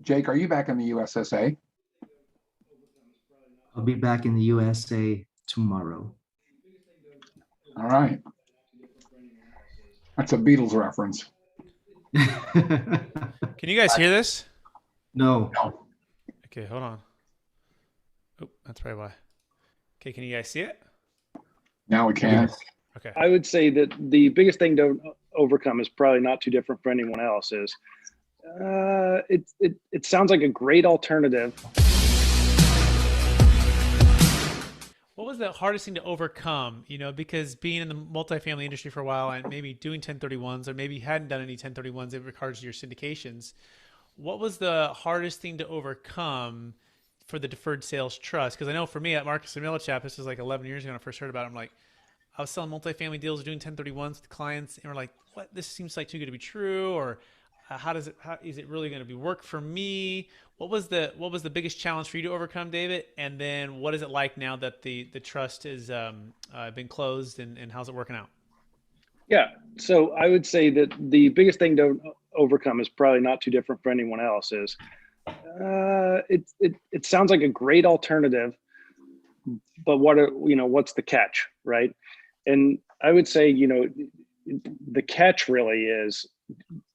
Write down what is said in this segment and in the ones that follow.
Jake, are you back in the USSA? I'll be back in the USA tomorrow. All right. That's a Beatles reference. Can you guys hear this? No. No. Okay, hold on. Oh, that's probably why. Okay, can you guys see it? Now we can. Yes. Okay. I would say that the biggest thing to overcome is probably not too different for anyone else. Is it sounds like a great alternative. What was the hardest thing to overcome? Because being in the multifamily industry for a while and maybe doing 1031s, or maybe you hadn't done any 1031s in regards to your syndications, what was the hardest thing to overcome for the Deferred Sales Trust? Because I know for me at Marcus and Millichap, this was like 11 years ago when I first heard about it. I'm like, I was selling multifamily deals, doing 1031s to clients, and we're like, what? This seems like too good to be true, or how is it really going to be work for me? What was the biggest challenge for you to overcome, David? And then what is it like now that the trust has been closed, and how's it working out? Yeah, so I would say that the biggest thing to overcome is probably not too different for anyone else. Is it sounds like a great alternative, but what's the catch, right? And I would say, the catch really is,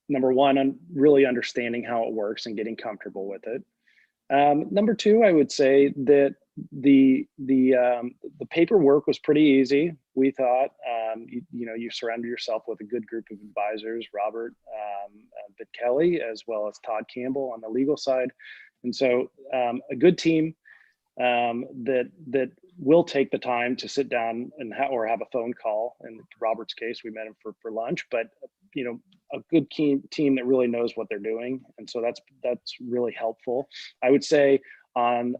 number one, really understanding how it works and getting comfortable with it. Number two, I would say that the paperwork was pretty easy. We thought, you surrounded yourself with a good group of advisors, Robert Kelly, as well as Todd Campbell on the legal side. And so a good team that will take the time to sit down and have a phone call. In Robert's case, we met him for lunch, but a good team that really knows what they're doing. And so that's really helpful. I would say on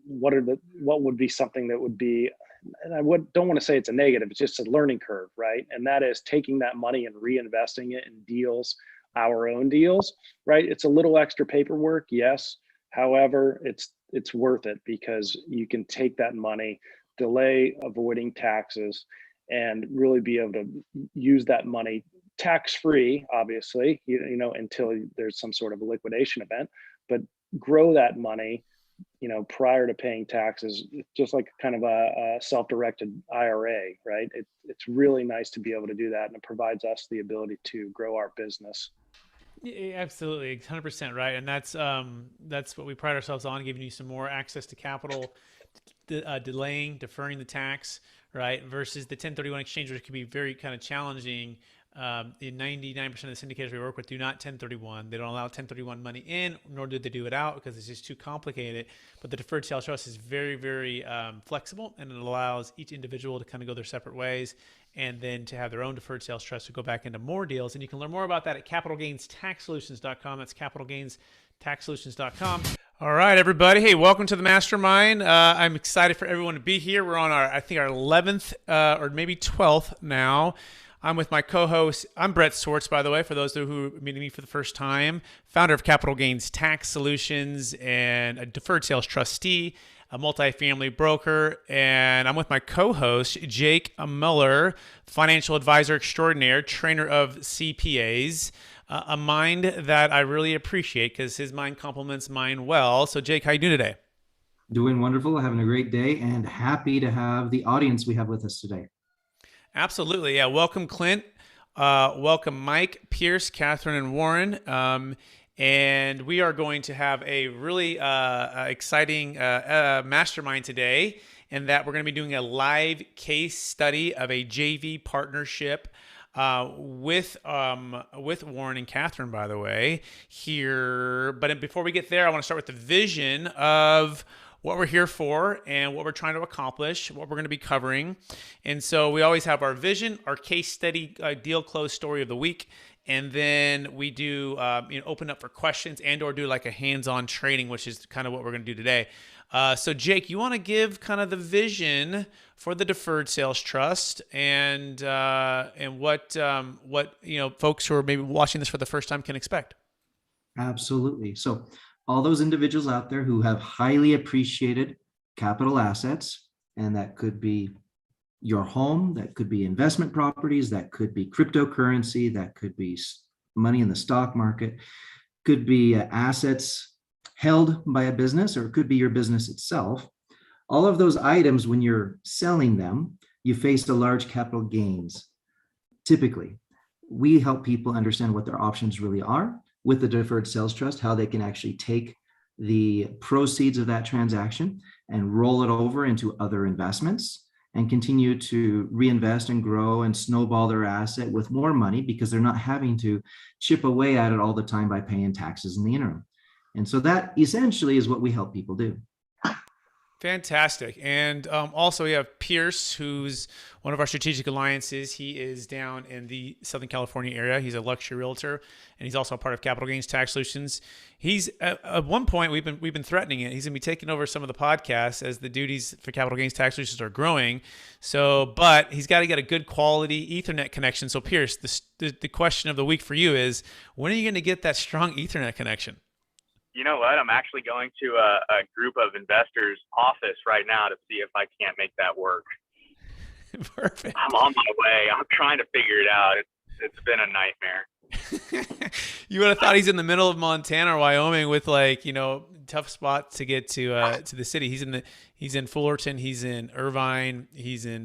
what would be something that would be, and don't want to say it's a negative, it's just a learning curve, right? And that is taking that money and reinvesting it in deals, our own deals, right? It's a little extra paperwork, yes. However, it's worth it because you can take that money, delay avoiding taxes, and really be able to use that money tax-free, obviously, until there's some sort of a liquidation event, but grow that money, prior to paying taxes, just like kind of a self-directed IRA, right? It's really nice to be able to do that, and it provides us the ability to grow our business. Yeah, absolutely, 100%, right? And that's what we pride ourselves on, giving you some more access to capital, deferring the tax, right? Versus the 1031 exchange, which can be very kind of challenging. In 99% of the syndicators we work with do not 1031. They don't allow 1031 money in, nor do they do it out because it's just too complicated. But the Deferred Sales Trust is very, very flexible, and it allows each individual to kind of go their separate ways, and then to have their own Deferred Sales Trust to go back into more deals. And you can learn more about that at capitalgainstaxsolutions.com. That's capitalgainstaxsolutions.com. All right, everybody. Hey, welcome to the Mastermind. I'm excited for everyone to be here. We're on our 11th or maybe 12th now. I'm with my co-host. I'm Brett Swarts, by the way, for those who are meeting me for the first time, founder of Capital Gains Tax Solutions and a deferred sales trustee, a multifamily broker. And I'm with my co-host, Jake Miller, financial advisor extraordinaire, trainer of CPAs, a mind that I really appreciate because his mind complements mine well. So, Jake, how you doing today? Doing wonderful, having a great day, and happy to have the audience we have with us today. Absolutely. Yeah. Welcome, Clint. Welcome, Mike, Pierce, Catherine, and Warren. And we are going to have a really exciting mastermind today, in that we're going to be doing a live case study of a JV partnership with Warren and Catherine, by the way, here. But before we get there, I want to start with the vision of what we're here for and what we're trying to accomplish, what we're going to be covering. And so we always have our vision, our case study, deal close story of the week. And then we do open up for questions and or do like a hands-on training, which is kind of what we're going to do today. So Jake, you want to give kind of the vision for the Deferred Sales Trust and what folks who are maybe watching this for the first time can expect? Absolutely. So all those individuals out there who have highly appreciated capital assets, and that could be your home, that could be investment properties, that could be cryptocurrency, that could be money in the stock market. could be assets held by a business, or it could be your business itself. All of those items, when you're selling them, you face a large capital gains. Typically, we help people understand what their options really are with the Deferred Sales Trust, how they can actually take the proceeds of that transaction and roll it over into other investments and continue to reinvest and grow and snowball their asset with more money, because they're not having to chip away at it all the time by paying taxes in the interim. And so that essentially is what we help people do. Fantastic. And also we have Pierce, who's one of our strategic alliances. He is down in the Southern California area. He's a luxury realtor, and he's also a part of Capital Gains Tax Solutions. He's at one point we've been threatening it. He's gonna be taking over some of the podcasts as the duties for Capital Gains Tax Solutions are growing. So, but he's got to get a good quality Ethernet connection. So Pierce, the question of the week for you is, when are you going to get that strong Ethernet connection? You know what? I'm actually going to a group of investors' office right now to see if I can't make that work. Perfect. I'm on my way. I'm trying to figure it out. It's been a nightmare. You would have thought he's in the middle of Montana or Wyoming with, like, tough spots to get to the city. He's in Fullerton, he's in Irvine, he's in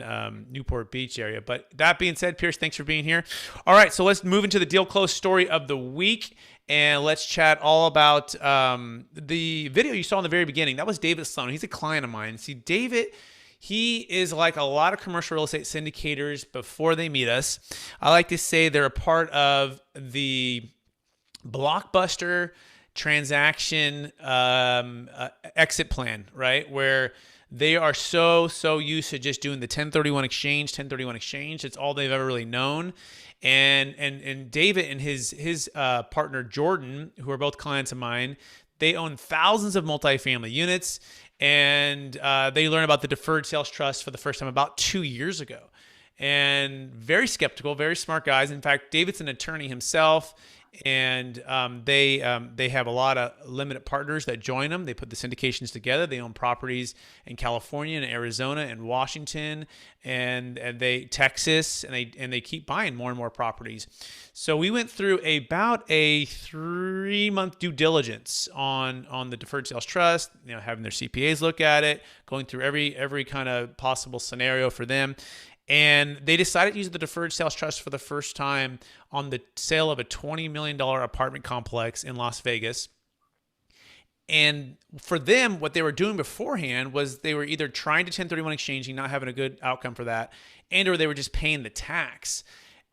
Newport Beach area. But that being said, Pierce, thanks for being here. All right, so let's move into the deal close story of the week. And let's chat all about the video you saw in the very beginning. That was David Sloan. He's a client of mine. See, David, he is like a lot of commercial real estate syndicators before they meet us. I like to say they're a part of the blockbuster transaction exit plan, right? Where they are so used to just doing the 1031 exchange. It's all they've ever really known. And David and his partner Jordan, who are both clients of mine, they own thousands of multifamily units, and they learned about the Deferred Sales Trust for the first time about 2 years ago. And very skeptical, very smart guys. In fact, David's an attorney himself, and they have a lot of limited partners that join them. They put the syndications together. They own properties in California and Arizona and Washington and they Texas, and they keep buying more and more properties. So we went through about a 3-month due diligence on the Deferred Sales Trust, having their CPAs look at it, going through every kind of possible scenario for them. And they decided to use the Deferred Sales Trust for the first time on the sale of a $20 million apartment complex in Las Vegas. And for them, what they were doing beforehand was they were either trying to 1031 exchanging, not having a good outcome for that, or they were just paying the tax.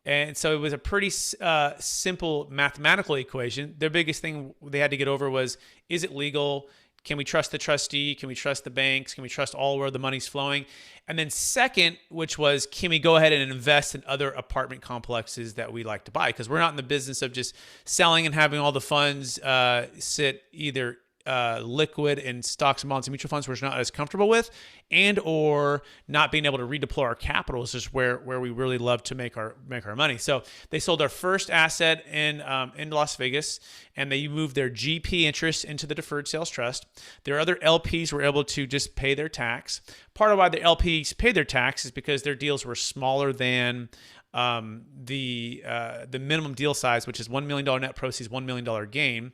And so it was a pretty simple mathematical equation. Their biggest thing they had to get over was, is it legal? Can we trust the trustee? Can we trust the banks? Can we trust all where the money's flowing? And then second, which was, can we go ahead and invest in other apartment complexes that we like to buy? Because we're not in the business of just selling and having all the funds sit either liquid in stocks and bonds and mutual funds we're not as comfortable with, and or not being able to redeploy our capital is just where we really love to make our money. So they sold their first asset in Las Vegas, and they moved their GP interest into the Deferred Sales Trust. Their other LPs were able to just pay their tax. Part of why the LPs paid their tax is because their deals were smaller than the minimum deal size, which is $1 million net proceeds, $1 million gain.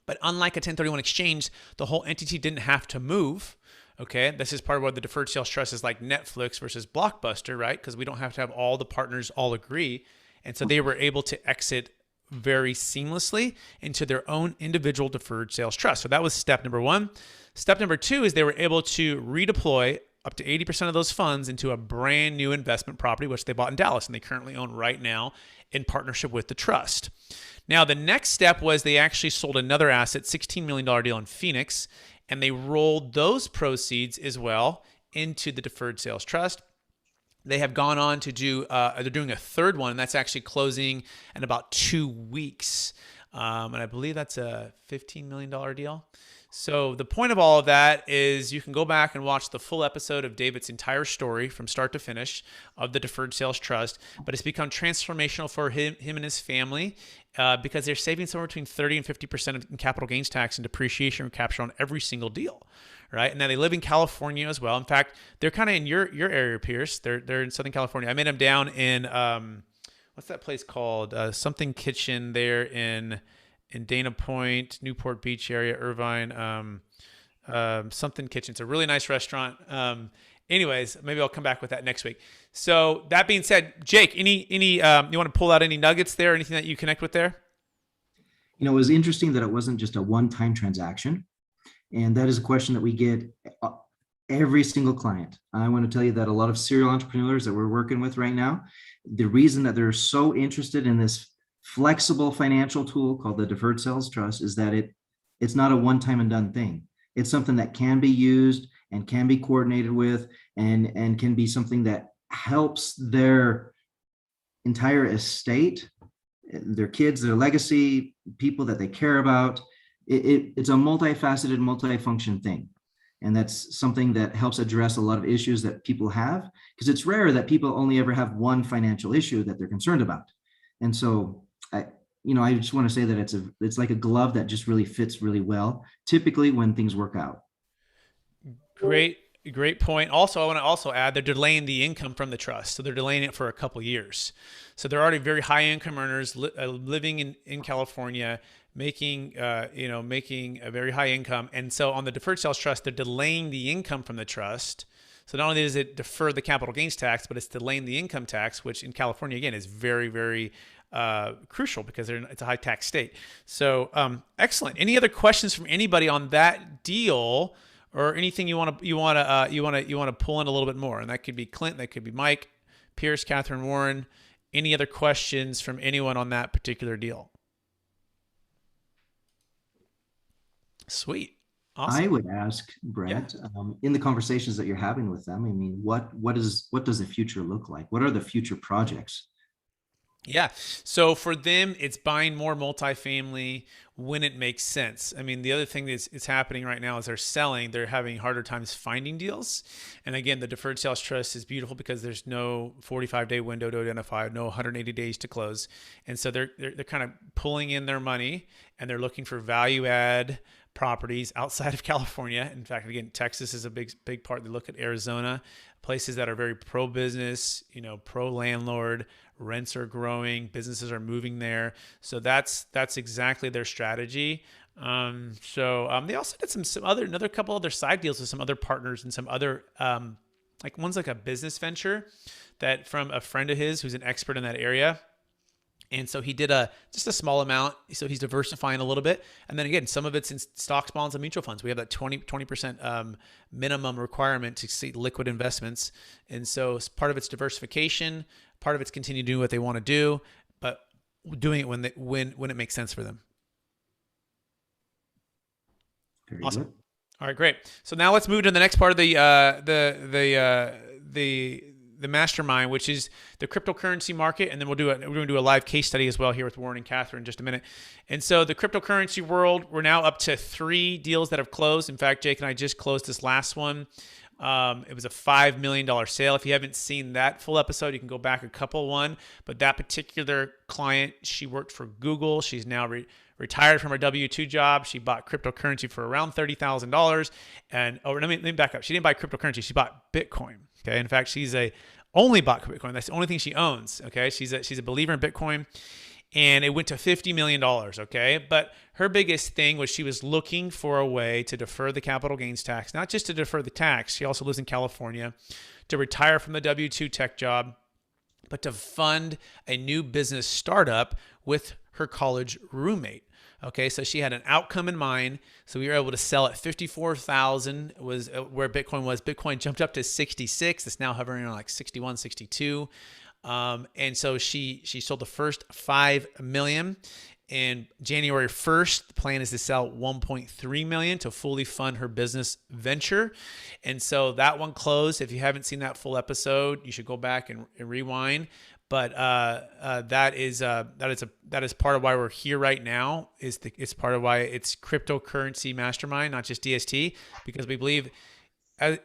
But unlike a 1031 exchange, the whole entity didn't have to move. Okay, this is part of what the Deferred Sales Trust is like Netflix versus Blockbuster, right? Because we don't have to have all the partners all agree. And so they were able to exit very seamlessly into their own individual Deferred Sales Trust. So that was step number one. Step number two is they were able to redeploy up to 80% of those funds into a brand new investment property, which they bought in Dallas, and they currently own right now in partnership with the trust. Now, the next step was they actually sold another asset, $16 million deal in Phoenix, and they rolled those proceeds as well into the Deferred Sales Trust. They have gone on to do, they're doing a third one, and that's actually closing in about 2 weeks. And I believe that's a $15 million deal. So the point of all of that is you can go back and watch the full episode of David's entire story from start to finish of the Deferred Sales Trust, but it's become transformational for him and his family because they're saving somewhere between 30 and 50% in capital gains tax and depreciation recapture on every single deal, right? And now they live in California as well. In fact, they're kind of in your area, Pierce. They're in Southern California. I met them down in, what's that place called? Something Kitchen there in in Dana Point, Newport Beach area, Irvine, something kitchen. It's a really nice restaurant. Anyways, maybe I'll come back with that next week. So that being said, Jake, any you want to pull out any nuggets there? Anything that you connect with there? It was interesting that it wasn't just a one-time transaction. And that is a question that we get every single client. I want to tell you that a lot of serial entrepreneurs that we're working with right now, the reason that they're so interested in this flexible financial tool called the Deferred Sales Trust is that it's not a one-time and done thing. It's something that can be used and can be coordinated with and can be something that helps their entire estate, their kids, their legacy, people that they care about. It's a multifaceted, multifunction thing. And that's something that helps address a lot of issues that people have, because it's rare that people only ever have one financial issue that they're concerned about. And so I just want to say that it's like a glove that just really fits really well, typically when things work out. Great point. Also, I want to also add they're delaying the income from the trust. So they're delaying it for a couple years. So they're already very high income earners living in California, making a very high income. And so on the Deferred Sales Trust, they're delaying the income from the trust. So not only does it defer the capital gains tax, but it's delaying the income tax, which in California, again, is very, very crucial because it's a high tax state. So excellent. Any other questions from anybody on that deal, or anything you want to pull in a little bit more? And that could be Clint, that could be Mike, Pierce, Catherine, Warren. Any other questions from anyone on that particular deal? Sweet. Awesome. I would ask Brett, in the conversations that you're having with them, I mean, what does the future look like? What are the future projects? Yeah. So for them, it's buying more multifamily when it makes sense. I mean, the other thing that's happening right now is they're having harder times finding deals. And again, the Deferred Sales Trust is beautiful because there's no 45-day window to identify, no 180 days to close. And so they're kind of pulling in their money and they're looking for value add properties outside of California. In fact, again, Texas is a big part. They look at Arizona, places that are very pro-business, pro-landlord, rents are growing, businesses are moving there. So that's exactly their strategy. They also did another couple other side deals with some other partners and some other, like one's like a business venture that from a friend of his who's an expert in that area. And so he did just a small amount. So he's diversifying a little bit. And then again, some of it's in stocks, bonds, and mutual funds. We have that 20% minimum requirement to see liquid investments. And so part of it's diversification, part of it's continue to do what they want to do, but doing it when it makes sense for them. Very Awesome. good. All right, great. So now let's move to the next part of the mastermind, which is the cryptocurrency market. And then we're going to do a live case study as well here with Warren and Catherine in just a minute. And so the cryptocurrency world, we're now up to 3 deals that have closed. In fact, Jake and I just closed this last one. It was a $5 million sale. If you haven't seen that full episode, you can go back a couple one. But that particular client, she worked for Google. She's now retired from her W-2 job. She bought cryptocurrency for around $30,000. And let me back up. She didn't buy cryptocurrency. She bought Bitcoin. Okay. In fact, she's only bought Bitcoin. That's the only thing she owns. Okay. She's a believer in Bitcoin. And it went to $50 million. Okay. But her biggest thing was she was looking for a way to defer the capital gains tax, not just to defer the tax. She also lives in California, to retire from the W-2 tech job, but to fund a new business startup with her college roommate. Okay, so she had an outcome in mind. So we were able to sell at 54,000 was where Bitcoin was. Bitcoin jumped up to 66. It's now hovering around like 61, 62. And so she sold the first 5 million. And January 1st, the plan is to sell 1.3 million to fully fund her business venture. And so that one closed. If you haven't seen that full episode, you should go back and rewind. But that is part of why we're here right now. It's part of why it's cryptocurrency mastermind, not just DST, because we believe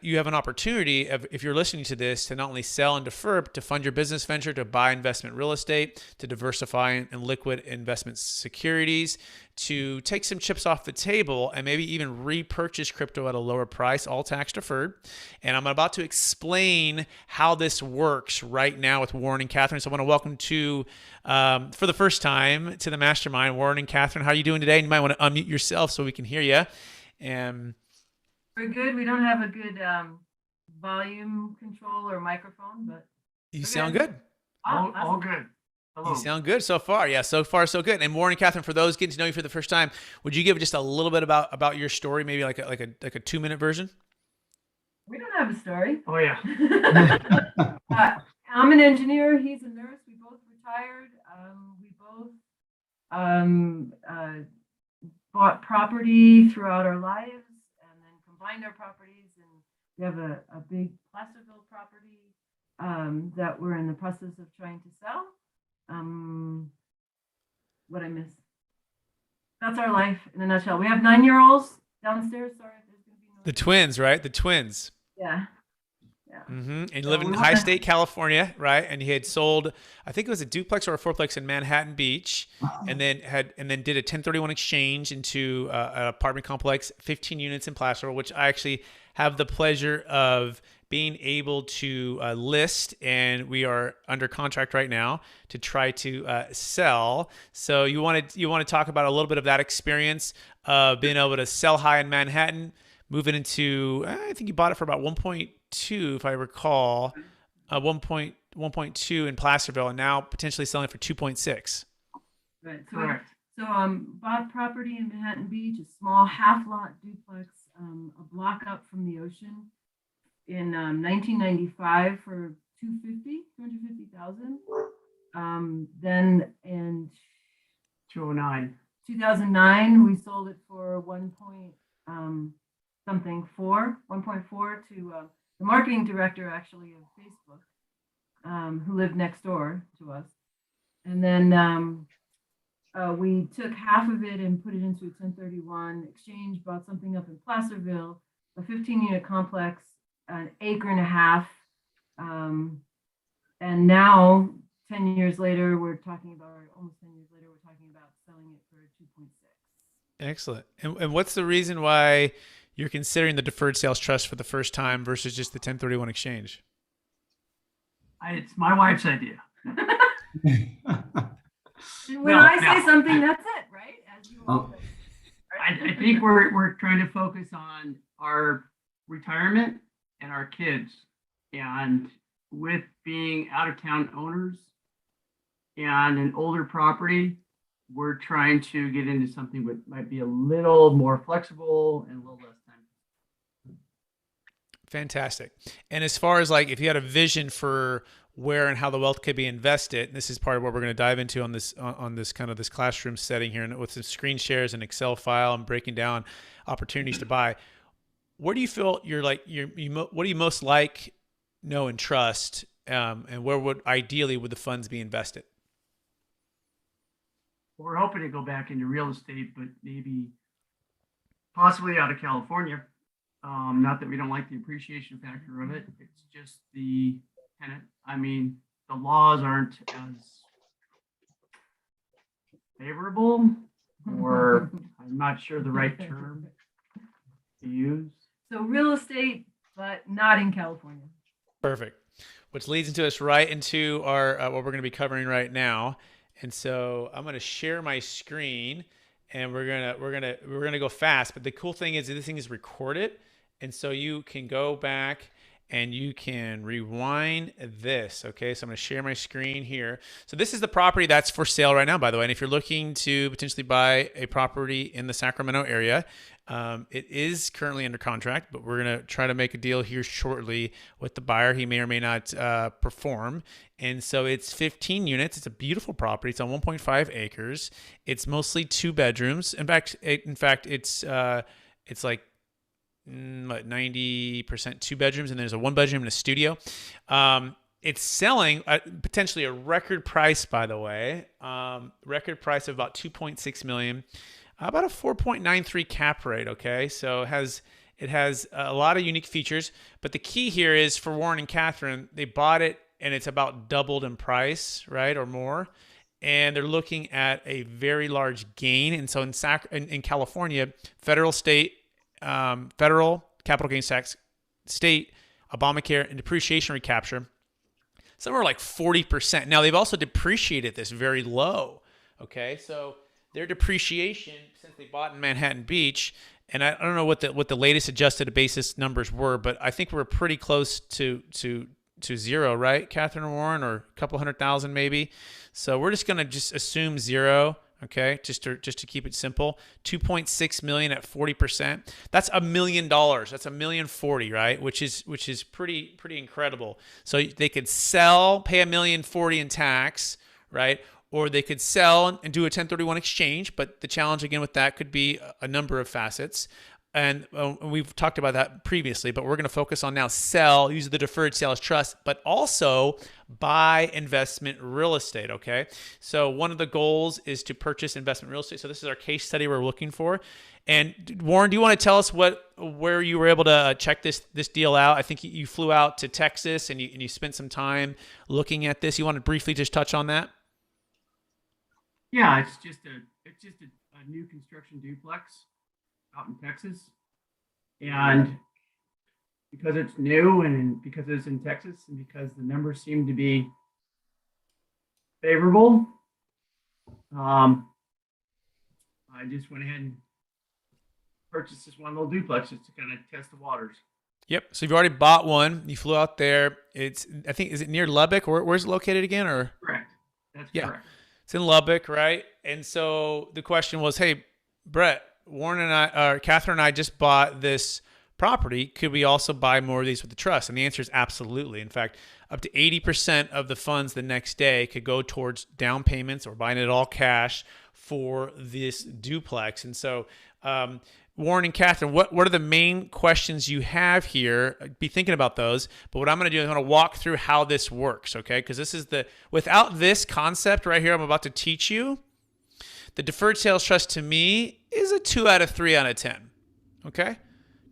you have an opportunity if you're listening to this to not only sell and defer, but to fund your business venture, to buy investment real estate, to diversify in liquid investment securities, to take some chips off the table and maybe even repurchase crypto at a lower price, all tax deferred. And I'm about to explain how this works right now with Warren and Catherine. So I want to welcome to, for the first time, to the mastermind, Warren and Catherine. How are you doing today? And you might want to unmute yourself so we can hear you. And we're good. We don't have a good volume control or microphone, but you sound good. all good. Hello. You sound good so far. Yeah, so far so good. And Warren and Catherine, for those getting to know you for the first time, would you give just a little bit about your story, maybe like a 2-minute version? We don't have a story. Oh yeah. I'm an engineer. He's a nurse. We both retired. We both bought property throughout our lives, and then combined our properties, and we have a big Placerville property that we're in the process of trying to sell. What I miss? That's our life in a nutshell. We have 9-year-olds downstairs. Sorry if there's going to be noise. The twins, right? The twins. Yeah. Mm-hmm. And you live in high state California, right? And he had sold, I think it was a duplex or a fourplex in Manhattan Beach, and then did a 1031 exchange into an apartment complex, 15 units in Placerville, which I actually have the pleasure of being able to list, and we are under contract right now to try to sell. So you want to talk about a little bit of that experience of being able to sell high in Manhattan, moving into, I think you bought it for about 1.2, if I recall, 1.2 in Placerville, and now potentially selling for 2.6. Right. So bought property in Manhattan Beach, a small half-lot duplex, a block up from the ocean, in 1995 for $250,000. Then in 2009, we sold it for 1.4 to the marketing director actually of Facebook, who lived next door to us. And then we took half of it and put it into a 1031 exchange, bought something up in Placerville, a 15-unit complex, an acre and a half. And now, 10 years later, almost 10 years later, we're talking about selling it for 2.6. Excellent. And what's the reason why you're considering the Deferred Sales Trust for the first time versus just the 1031 exchange? It's my wife's idea. When I say something, that's it, right? As you all say. I think we're trying to focus on our retirement and our kids. And with being out of town owners and an older property, we're trying to get into something that might be a little more flexible and a little less time. Fantastic. And as far as like, if you had a vision for where and how the wealth could be invested, and this is part of what we're going to dive into on this kind of this classroom setting here, and with some screen shares and Excel file and breaking down opportunities to buy. Where do you feel what do you most like, know, and trust, and where would the funds be invested? Well, we're hoping to go back into real estate, but maybe possibly out of California. Not that we don't like the appreciation factor of it. It's just the tenant. I mean, the laws aren't as favorable, or I'm not sure the right term to use. So real estate, but not in California. Perfect. Which leads into us right into our what we're going to be covering right now. And so I'm going to share my screen, and we're gonna go fast. But the cool thing is that this thing is recorded, and so you can go back and you can rewind this. Okay, so I'm going to share my screen here. So this is the property that's for sale right now, by the way. And if you're looking to potentially buy a property in the Sacramento area, it is currently under contract, but we're going to try to make a deal here shortly with the buyer. He may or may not perform. And so it's 15 units. It's a beautiful property. It's on 1.5 acres. It's mostly 2 bedrooms. In fact, it's like 90% 2 bedrooms, and there's a 1 bedroom and a studio. It's selling at potentially a record price, by the way. Record price of about $2.6 million. About a 4.93 cap rate. Okay, so it It has a lot of unique features, but the key here is for Warren and Catherine, they bought it and it's about doubled in price, right, or more. And they're looking at a very large gain. And so in California, federal capital gains tax, state, Obamacare, and depreciation recapture, somewhere like 40%. Now, they've also depreciated this very low, okay? So their depreciation, since they bought in Manhattan Beach, and I don't know what the latest adjusted basis numbers were, but I think we're pretty close to zero, right, Catherine and Warren, or a couple 100,000 maybe. So we're just gonna assume zero, okay, just to keep it simple. 2.6 million at 40%. That's $1 million. That's $1,040,000, right? Which is pretty incredible. So they could sell, pay $1,040,000 in tax, right? Or they could sell and do a 1031 exchange, but the challenge again with that could be a number of facets. And we've talked about that previously, but we're going to focus on now sell, use the Deferred Sales Trust, but also buy investment real estate, okay? So one of the goals is to purchase investment real estate. So this is our case study we're looking for. And Warren, do you want to tell us where you were able to check this deal out? I think you flew out to Texas and you spent some time looking at this. You want to briefly just touch on that? Yeah, it's just a new construction duplex out in Texas, and because it's new and because it's in Texas and because the numbers seem to be favorable, I just went ahead and purchased this one little duplex just to kind of test the waters. Yep. So you've already bought one. You flew out there. Is it near Lubbock? Where's it located again? Or Correct. That's correct. It's in Lubbock, right? And so the question was, hey, Brett, Warren and I, Catherine and I just bought this property. Could we also buy more of these with the trust? And the answer is absolutely. In fact, up to 80% of the funds the next day could go towards down payments or buying it all cash for this duplex. And so, Warren and Catherine, what are the main questions you have here? Be thinking about those. But what I'm going to do is I'm going to walk through how this works, okay? Because this is without this concept right here I'm about to teach you, the Deferred Sales Trust to me is a 2 out of 3 out of 10, okay?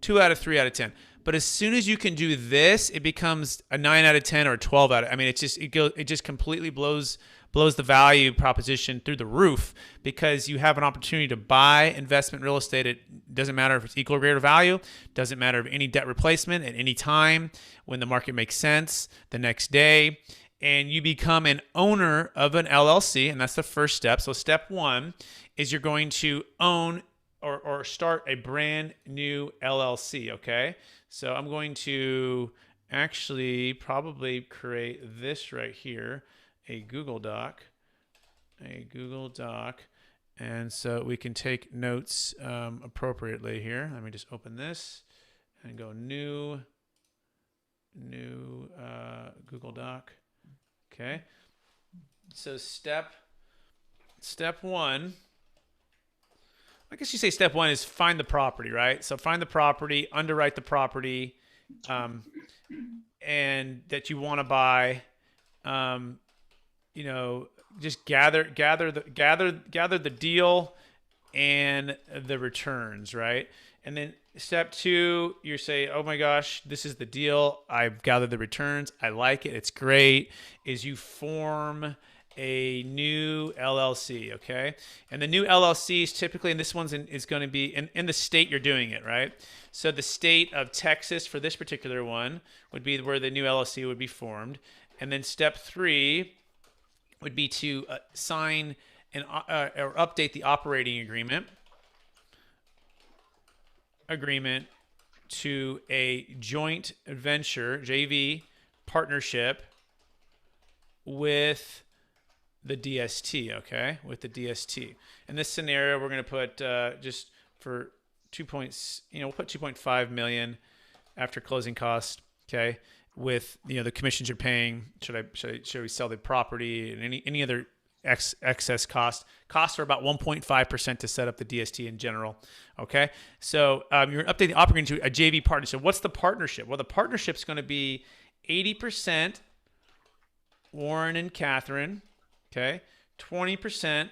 2 out of 3 out of 10. But as soon as you can do this, it becomes a 9 out of 10 or a 12 out of, I mean, it just completely blows the value proposition through the roof, because you have an opportunity to buy investment real estate. It doesn't matter if it's equal or greater value, doesn't matter if any debt replacement at any time when the market makes sense the next day, and you become an owner of an LLC, and that's the first step. So step one is you're going to own or start a brand new LLC, okay? So I'm going to actually probably create this right here, a Google Doc, and so we can take notes appropriately here. Let me just open this and go new Google Doc. Okay. So step one, I guess you say step one is find the property, right? So find the property, underwrite the property, and that you want to buy. Just gather the deal and the returns, right? And then step two, you say, oh my gosh, this is the deal. I've gathered the returns. I like it. It's great. Is you form a new LLC, okay? And the new LLCs typically, and this one's is going to be in the state you're doing it, right? So the state of Texas for this particular one would be where the new LLC would be formed. And then step three would be to sign and or update the operating agreement to a joint venture, JV partnership with the DST, okay? With the DST. In this scenario, we're going to put just for we'll put 2.5 million after closing costs, okay? With the commissions you're paying, should we sell the property and any other excess costs are about 1.5% to set up the DST in general. Okay, so you're updating the operating to a JV partnership. What's the partnership? Well, the partnership's going to be 80% Warren and Catherine, okay, 20%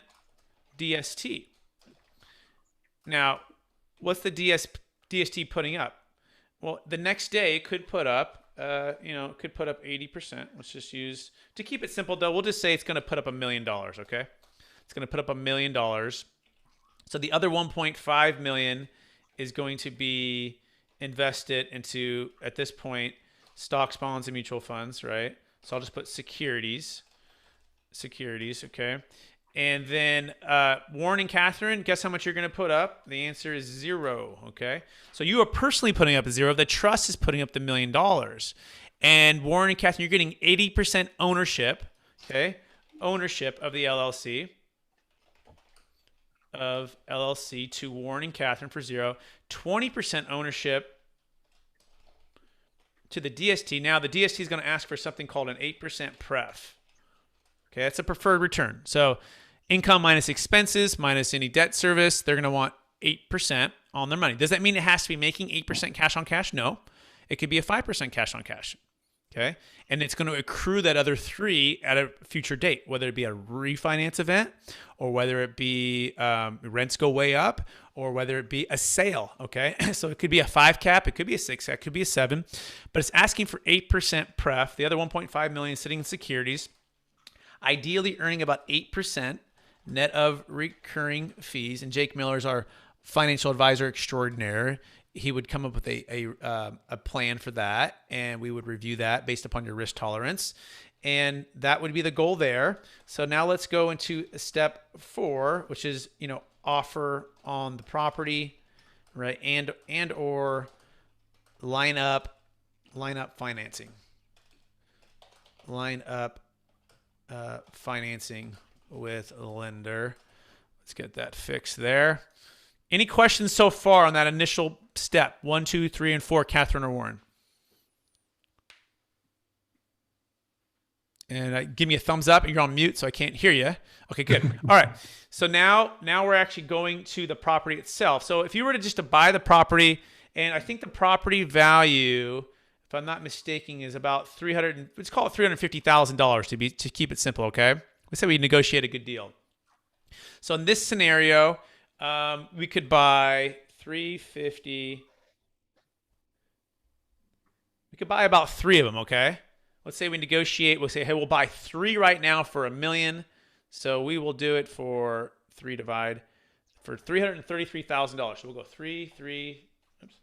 DST. Now, what's the DST putting up? Well, the next day it could put up, it could put up 80%. Let's just use, to keep it simple though, we'll just say it's going to put up $1 million, okay? It's going to put up $1 million. So the other 1.5 million is going to be invested into, at this point, stocks, bonds, and mutual funds, right? So I'll just put securities, okay? And then Warren and Catherine, guess how much you're going to put up? The answer is 0, okay? So you are personally putting up 0. The trust is putting up the $1 million. And Warren and Catherine, you're getting 80% ownership, okay? Ownership of the LLC. To Warren and Catherine for 0. 20% ownership to the DST. Now, the DST is going to ask for something called an 8% pref. Okay, that's a preferred return. So income minus expenses minus any debt service, they're going to want 8% on their money. Does that mean it has to be making 8% cash on cash? No. It could be a 5% cash on cash. Okay. And it's going to accrue that other 3 at a future date, whether it be a refinance event or whether it be rents go way up or whether it be a sale. Okay. So it could be a 5 cap. It could be a 6 cap. It could be a 7, but it's asking for 8% pref. The other 1.5 million is sitting in securities, ideally earning about 8% net of recurring fees. And Jake Miller is our financial advisor extraordinaire. He would come up with a plan for that, and we would review that based upon your risk tolerance. And that would be the goal there. So now let's go into step 4, which is, offer on the property, right? And or line up financing. Line up financing with a lender. Let's get that fixed there. Any questions so far on that initial step? 1, 2, 3, and 4, Catherine or Warren? And give me a thumbs up. You're on mute, so I can't hear you. Okay, good. All right. So now we're actually going to the property itself. So if you were to buy the property, and I think the property value, if I'm not mistaken, is about let's call it $350,000 to keep it simple. Okay. Let's say we negotiate a good deal. So in this scenario, we could buy 350. We could buy about 3 of them, okay? Let's say we negotiate. We'll say, hey, we'll buy 3 right now for $1 million. So we will do it for $333,000. So we'll go 3. Oops.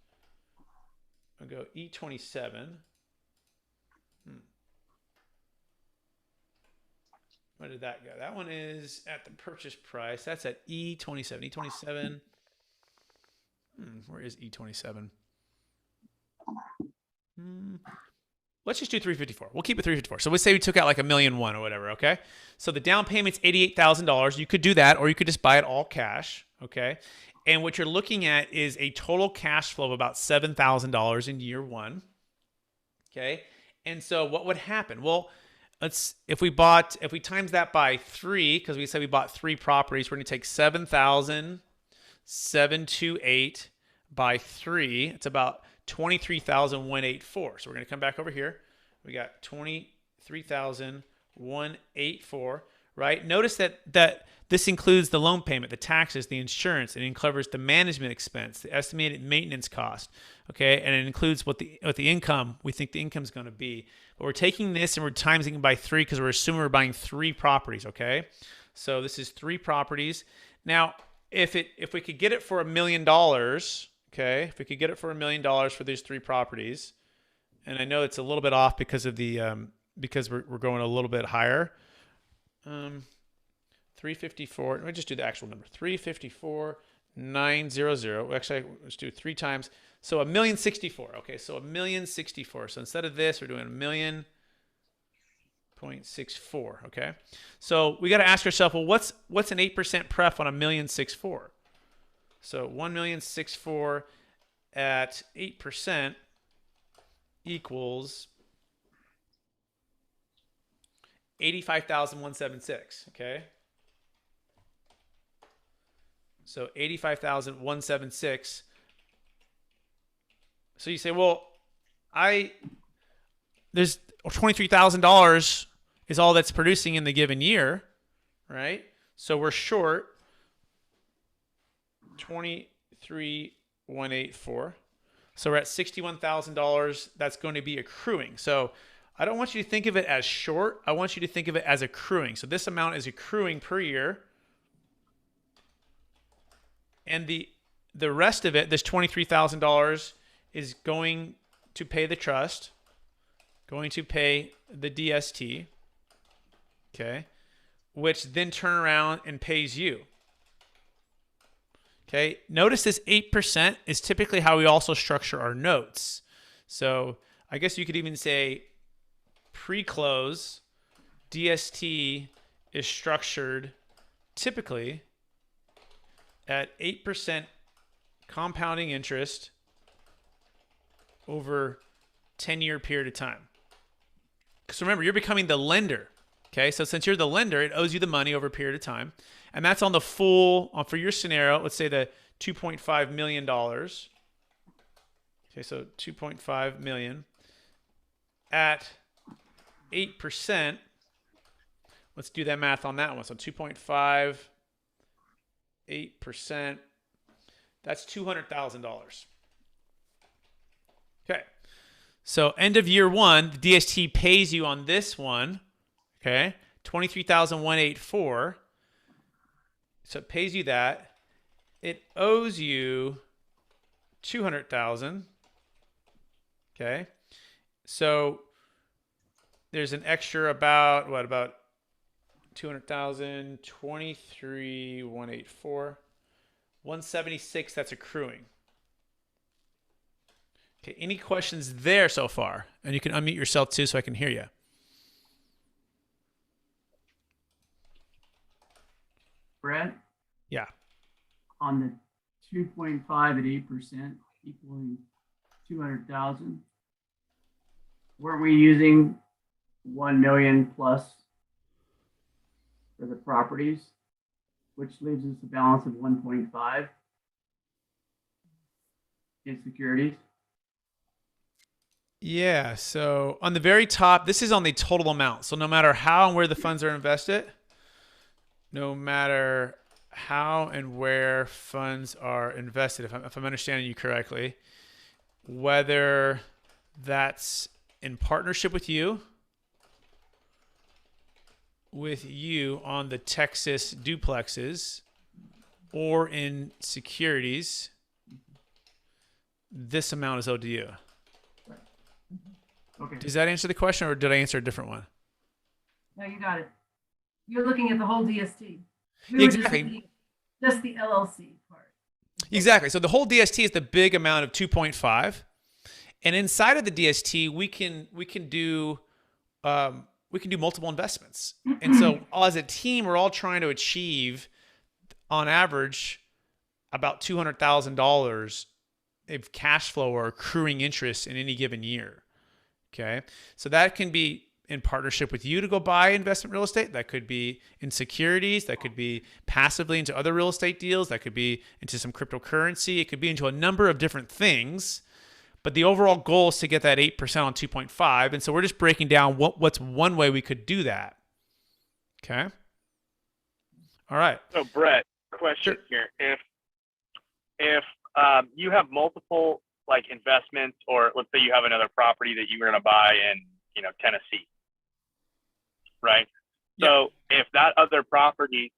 We'll go E27. Where did that go? That one is at the purchase price. That's at E27. E27. Where is E27? Let's just do 354. We'll keep it 354. So let's say we took out like $1.1 million or whatever, okay? So the down payment's $88,000. You could do that, or you could just buy it all cash, okay? And what you're looking at is a total cash flow of about $7,000 in year 1, okay? And so what would happen? Well, if we times that by 3, because we said we bought 3 properties, we're going to take 7,728 by 3. It's about 23,184. So we're going to come back over here. We got 23,184, right? Notice that this includes the loan payment, the taxes, the insurance. It covers the management expense, the estimated maintenance cost, okay? And it includes what the income, we think the income is going to be. But we're taking this and we're timesing it by 3 because we're assuming we're buying 3 properties, okay? So this is 3 properties. Now, if we could get it for $1 million, okay? If we could get it for $1 million for these 3 properties, and I know it's a little bit off because of the because we're going a little bit higher. 354. Let me just do the actual number. 354,900. Actually, let's do 3 times. So $1,064,000. Okay, so $1,064,000. So instead of this, we're doing $1,000,064. Okay, so we got to ask ourselves, well, what's an 8% pref on $1,064,000? So $1,064,000 at 8% equals 85,176. Okay. So 85,176. So you say, well, there's $23,000 is all that's producing in the given year, right? So we're short 23,184. So we're at $61,000. That's going to be accruing. So I don't want you to think of it as short. I want you to think of it as accruing. So this amount is accruing per year. And the rest of it, this $23,000, is going to pay the trust, going to pay the DST, okay, which then turn around and pays you. Okay, notice this 8% is typically how we also structure our notes. So I guess you could even say pre-close DST is structured typically at 8% compounding interest over 10-year period of time. Because remember, you're becoming the lender. Okay, so since you're the lender, it owes you the money over a period of time. And that's on the full, for your scenario, let's say the $2.5 million. Okay, so $2.5 million at 8%. Let's do that math on that one. So 2.5, 8%, that's $200,000. Okay, so end of year one, the DST pays you on this one. Okay, $23,184. So it pays you that. It owes you $200,000. Okay, so there's an extra about what, about 200,000, 23,184, 176. That's accruing. Okay, any questions there so far? And you can unmute yourself too, so I can hear you. Brett, Yeah. on the 2.5 at 8% equaling 200,000, weren't we using 1 million plus for the properties, which leaves us a balance of 1.5 in securities? Yeah, so on the very top, this is on the total amount. So no matter how and where the funds are invested, no matter how and where funds are invested, if I'm understanding you correctly, whether that's in partnership with you on the Texas duplexes, or in securities, this amount is owed to you. Okay. Does that answer the question, or did I answer a different one? No, you got it. You're looking at the whole DST. We were Exactly. just the LLC part. Exactly. So the whole DST is the big amount of 2.5, and inside of the DST, we can do multiple investments. And so as a team, we're all trying to achieve, on average, about $200,000 of cash flow or accruing interest in any given year. Okay, so that can be in partnership with you to go buy investment real estate. That could be in securities. That could be passively into other real estate deals. That could be into some cryptocurrency. It could be into a number of different things. But the overall goal is to get that 8% on 2.5. And so we're just breaking down what's one way we could do that. Okay. All right. So Brett, question here: if you have multiple like investments, or let's say you have another property that you were going to buy in, Tennessee, right? Yeah. So if that other property,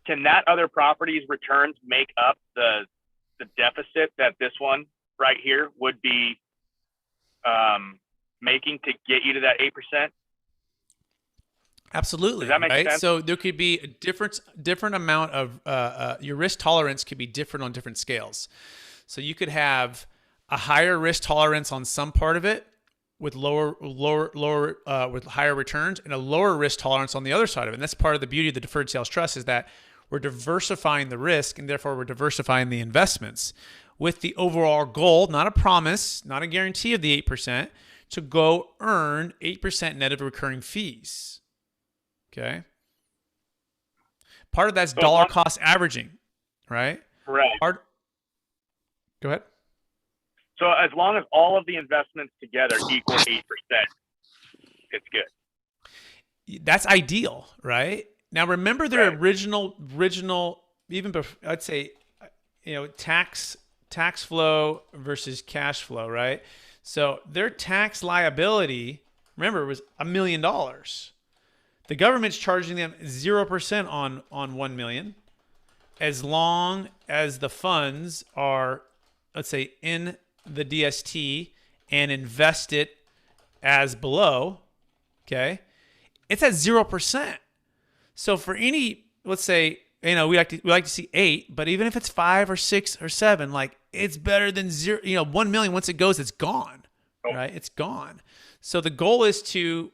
can that other property's returns make up the deficit that this one right here would be making to get you to that 8%? Absolutely. Does that make sense? So there could be a different amount of your risk tolerance could be different on different scales. So you could have a higher risk tolerance on some part of it with lower with higher returns, and a lower risk tolerance on the other side of it. And that's part of the beauty of the Deferred Sales Trust, is that we're diversifying the risk, and therefore we're diversifying the investments with the overall goal, not a promise, not a guarantee of the 8%, to go earn 8% net of recurring fees. Okay. Part of that's dollar cost averaging, right? Right. Go ahead. So as long as all of the investments together equal 8%, it's good. That's ideal, right? Now remember their original, even before, I'd say, tax tax flow versus cash flow, right? So their tax liability, remember, was $1 million. The government's charging them 0% on 1 million, as long as the funds are, let's say, in the DST and invest it as below. Okay, it's at 0%. So for any, let's say, we like to see 8, but even if it's 5 or 6 or 7, like, it's better than 0. 1 million, once it goes, it's gone, right? It's gone. So the goal is to,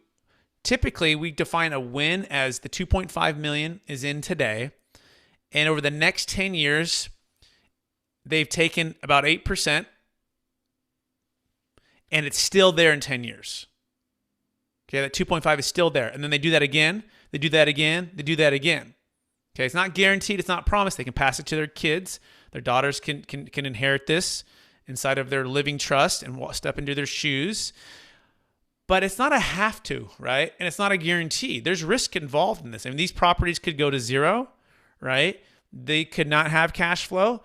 typically we define a win as the 2.5 million is in today, and over the next 10 years, they've taken about 8%, and it's still there in 10 years. Okay, that 2.5 is still there, and then they do that again, they do that again, they do that again. Okay, it's not guaranteed, it's not promised. They can pass it to their kids. Their daughters can inherit this inside of their living trust and step into their shoes. But it's not a have to, right? And it's not a guarantee. There's risk involved in this. I mean, these properties could go to 0, right? They could not have cash flow.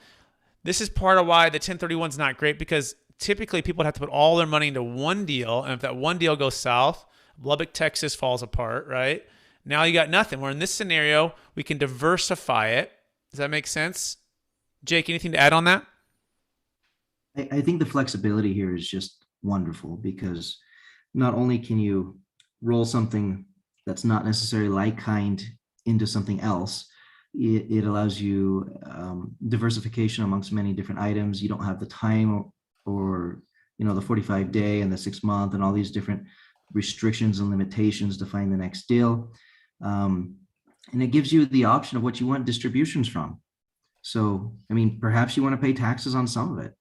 This is part of why the 1031 is not great, because typically people have to put all their money into one deal. And if that one deal goes south, Lubbock, Texas falls apart, right? Now you got nothing. Where in this scenario, we can diversify it. Does that make sense? Jake, anything to add on that? I think the flexibility here is just wonderful, because not only can you roll something that's not necessarily like kind into something else, it allows you diversification amongst many different items. You don't have the time or the 45-day and the 6-month and all these different restrictions and limitations to find the next deal. And it gives you the option of what you want distributions from. So, I mean, perhaps you want to pay taxes on some of it.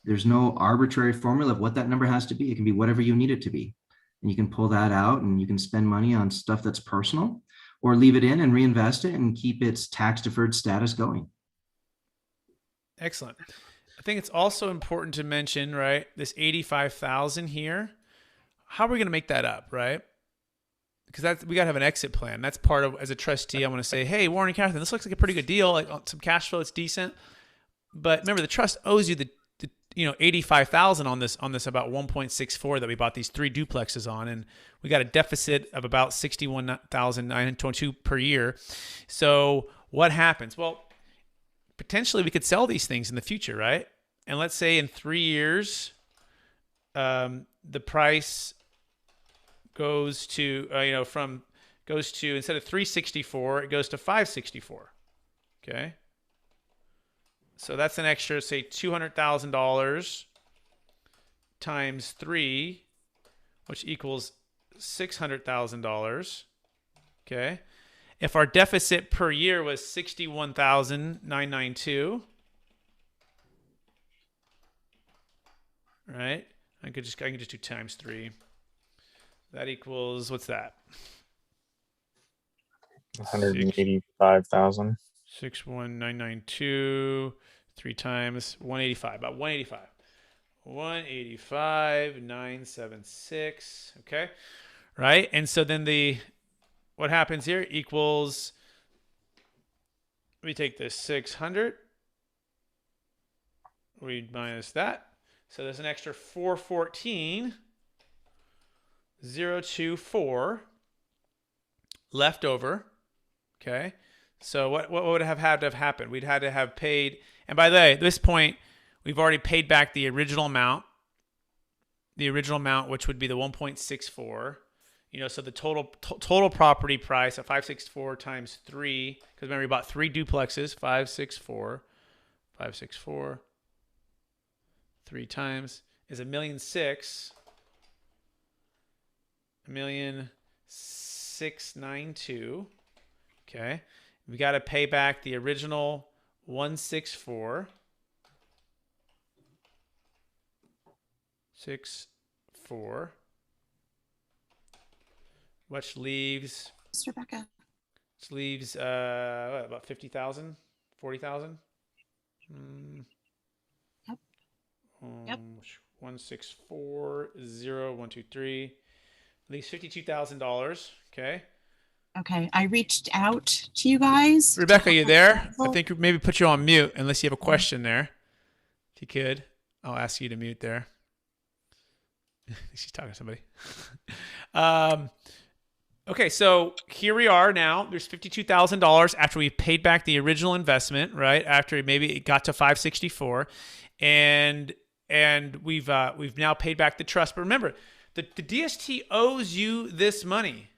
There's no arbitrary formula of what that number has to be. It can be whatever you need it to be. And you can pull that out and you can spend money on stuff that's personal, or leave it in and reinvest it and keep its tax deferred status going. Excellent. I think it's also important to mention, right, this 85,000 here. How are we going to make that up, right? Because we got to have an exit plan. That's part of, as a trustee, I want to say, hey, Warren and Catherine, this looks like a pretty good deal. Like, some cash flow, it's decent. But remember, the trust owes you the 85,000 on this about 1.64 that we bought these 3 duplexes on, and we got a deficit of about 61,922 per year. So what happens? Well, potentially we could sell these things in the future, right? And let's say in 3 years, the price goes to instead of 364, it goes to 564. Okay. So that's an extra, say, $200,000 times 3, which equals $600,000. Okay. If our deficit per year was 61,992, right? I can just do times 3. That equals, what's that? 185,000. 61992, 3 times 185, about 185. 185,976. Okay. Right. And so then what happens here equals, we take this 600, we minus that. So there's an extra 414,024 left over. Okay. So what would have had to have happened? We'd had to have paid, and by the way, at this point, we've already paid back the original amount, which would be the 1.64. So the total property price at 564 times 3, because remember we bought 3 duplexes, 564, 3 times is $1,600,000, $1,692,000. Okay. We got to pay back the original 164. 64. Which leaves. Mr. Becca. Which leaves about 50,000, 40,000. Yep. 1640123. Leaves $52,000. Okay. Okay, I reached out to you guys. Rebecca, you there? I think maybe put you on mute unless you have a question there. If you could, I'll ask you to mute there. She's talking to somebody. Okay, so here we are now. There's $52,000 after we paid back the original investment, right? After maybe it got to 564, and we've now paid back the trust. But remember, the DST owes you this money.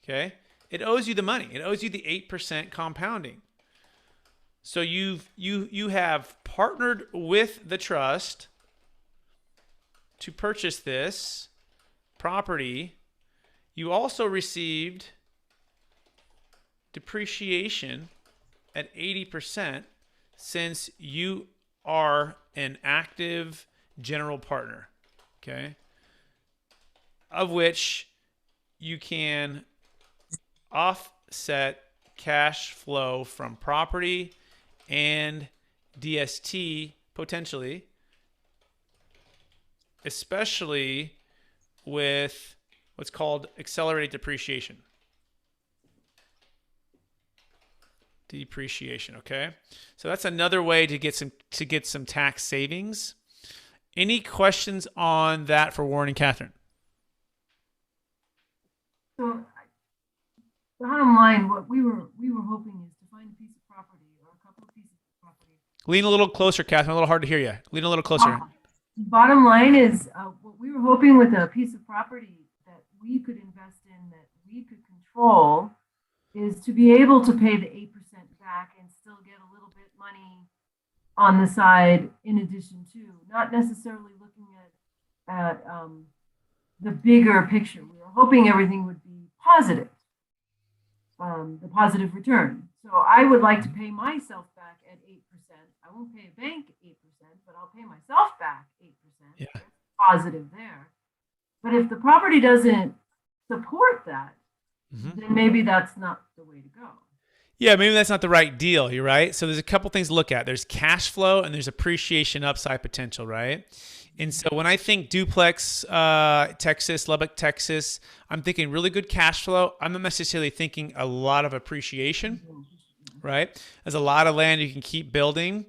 Okay, it owes you the money. It owes you the 8% compounding. So you have partnered with the trust to purchase this property. You also received depreciation at 80% since you are an active general partner, okay? Of which you can offset cash flow from property and DST potentially, especially with what's called accelerated depreciation. Depreciation, okay? So that's another way to get some tax savings. Any questions on that for Warren and Catherine? So, bottom line, what we were hoping is to find a piece of property or a couple of pieces of property. Lean a little closer, Catherine. A little hard to hear you. Lean a little closer. Bottom line is what we were hoping with a piece of property that we could invest in, that we could control, is to be able to pay the 8% back and still get a little bit money on the side in addition to, not necessarily looking at the bigger picture. We were hoping everything would be positive, the positive return. So I would like to pay myself back at 8%. I won't pay a bank 8%, but I'll pay myself back 8%. Yeah. Positive there. But if the property doesn't support that, then maybe that's not the way to go. Yeah, maybe that's not the right deal. You're right. So there's a couple things to look at. There's cash flow and there's appreciation upside potential, right? And so when I think duplex, Texas, Lubbock, Texas, I'm thinking really good cash flow. I'm not necessarily thinking a lot of appreciation, right? There's a lot of land you can keep building.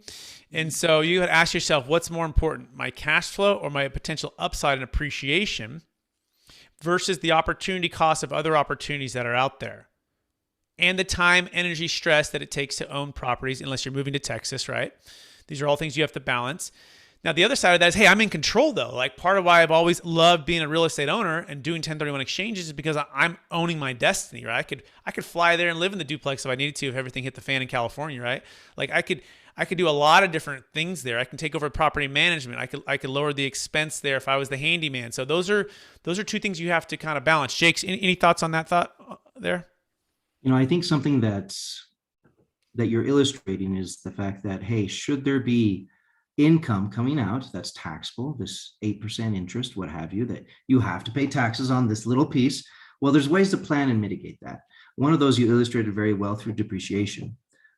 And so you would ask yourself, what's more important, my cash flow or my potential upside and appreciation versus the opportunity cost of other opportunities that are out there? And the time, energy, stress that it takes to own properties, unless you're moving to Texas, right? These are all things you have to balance. Now, the other side of that is, hey, I'm in control though. Like part of why I've always loved being a real estate owner and doing 1031 exchanges is because I'm owning my destiny, right? I could fly there and live in the duplex if I needed to, if everything hit the fan in California, right? Like I could do a lot of different things there. I can take over property management. I could lower the expense there if I was the handyman. So those are two things you have to kind of balance. Jakes, any thoughts on that thought there? You know, I think something that you're illustrating is the fact that, hey, should there be income coming out that's taxable, this 8% interest, what have you, that you have to pay taxes on this little piece? Well, there's ways to plan and mitigate that. One of those you illustrated very well through depreciation.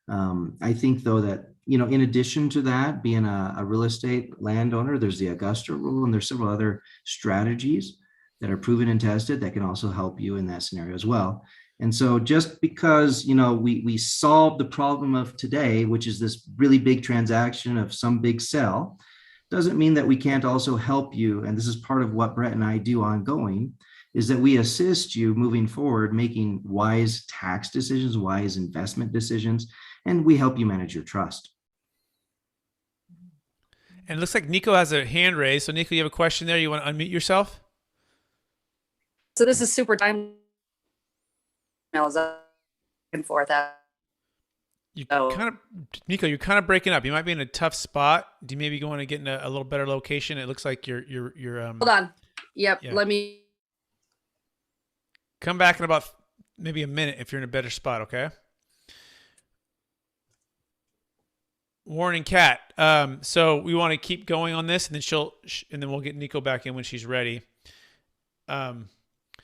I think, though, that, you know, in addition to that, being a real estate landowner, there's the Augusta rule, and there's several other strategies that are proven and tested that can also help you in that scenario as well. And so just because, you know, we solved the problem of today, which is this really big transaction of some big sell, doesn't mean that we can't also help you. And this is part of what Brett and I do ongoing, is that we assist you moving forward, making wise tax decisions, wise investment decisions, and we help you manage your trust. And it looks like Nico has a hand raised. So Nico, you have a question there? You want to unmute yourself? So this is super time emails back and forth. Nico, you're kind of breaking up. You might be in a tough spot. Do you maybe want to get in a little better location? It looks like you're hold on. Yep. Yeah. Let me come back in about maybe a minute if you're in a better spot. Okay. Warren and Kat. So we want to keep going on this, and then we'll get Nico back in when she's ready.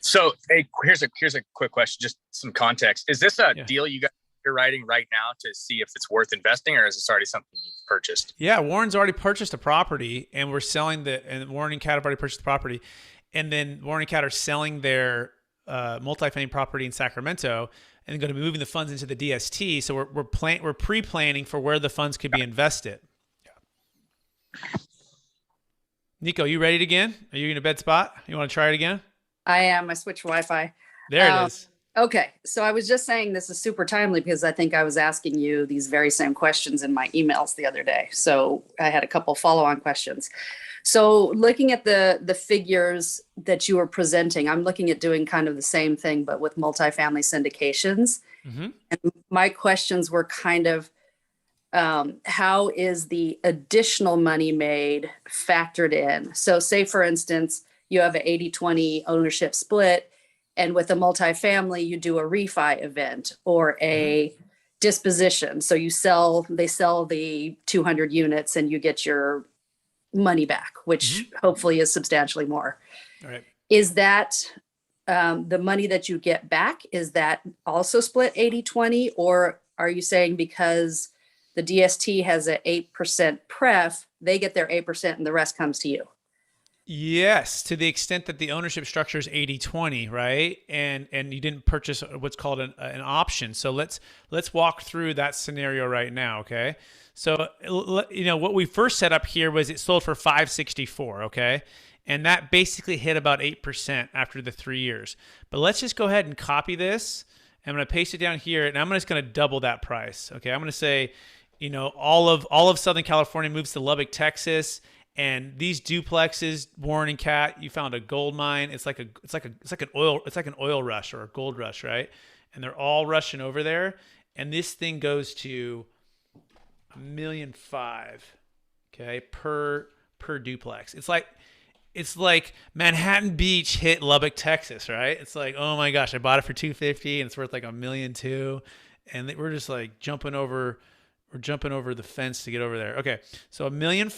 So, hey, here's a quick question, just some context. Is this a deal you guys are writing right now to see if it's worth investing, or is this already something you've purchased? Yeah, Warren's already purchased a property, and we're selling and Warren and Kat have already purchased the property, and then Warren and Kat are selling their multifamily property in Sacramento, and then going to be moving the funds into the DST. So we're pre-planning for where the funds could be invested. Nico, you ready again? Are you in a bed spot? You want to try it again? I am. I switched Wi-Fi. There it is. Okay. So I was just saying this is super timely because I think I was asking you these very same questions in my emails the other day. So I had a couple follow-on questions. So looking at the figures that you were presenting, I'm looking at doing kind of the same thing, but with multifamily syndications. Mm-hmm. And my questions were kind of, how is the additional money made factored in? So say, for instance, you have an 80-20 ownership split, and with a multifamily, you do a refi event or a disposition. So they sell the 200 units and you get your money back, which hopefully is substantially more. All right. Is that the money that you get back, is that also split 80-20? Or are you saying because the DST has an 8% pref, they get their 8% and the rest comes to you? Yes, to the extent that the ownership structure is 80-20, right? And you didn't purchase what's called an option. So let's walk through that scenario right now, okay? So what we first set up here was it sold for $564, okay? And that basically hit about 8% after the 3 years. But let's just go ahead and copy this. I'm going to paste it down here, and I'm just going to double that price, okay? I'm going to say, all of Southern California moves to Lubbock, Texas. And these duplexes, Warren and Kat, you found a gold mine. It's like an oil rush or a gold rush, right? And they're all rushing over there. And this thing goes to $1.5 million, okay, per duplex. It's like Manhattan Beach hit Lubbock, Texas, right? It's like, oh my gosh, I bought it for $250 and it's worth like $1.2 million, and we're just like jumping over the fence to get over there. Okay, so $1.5 million.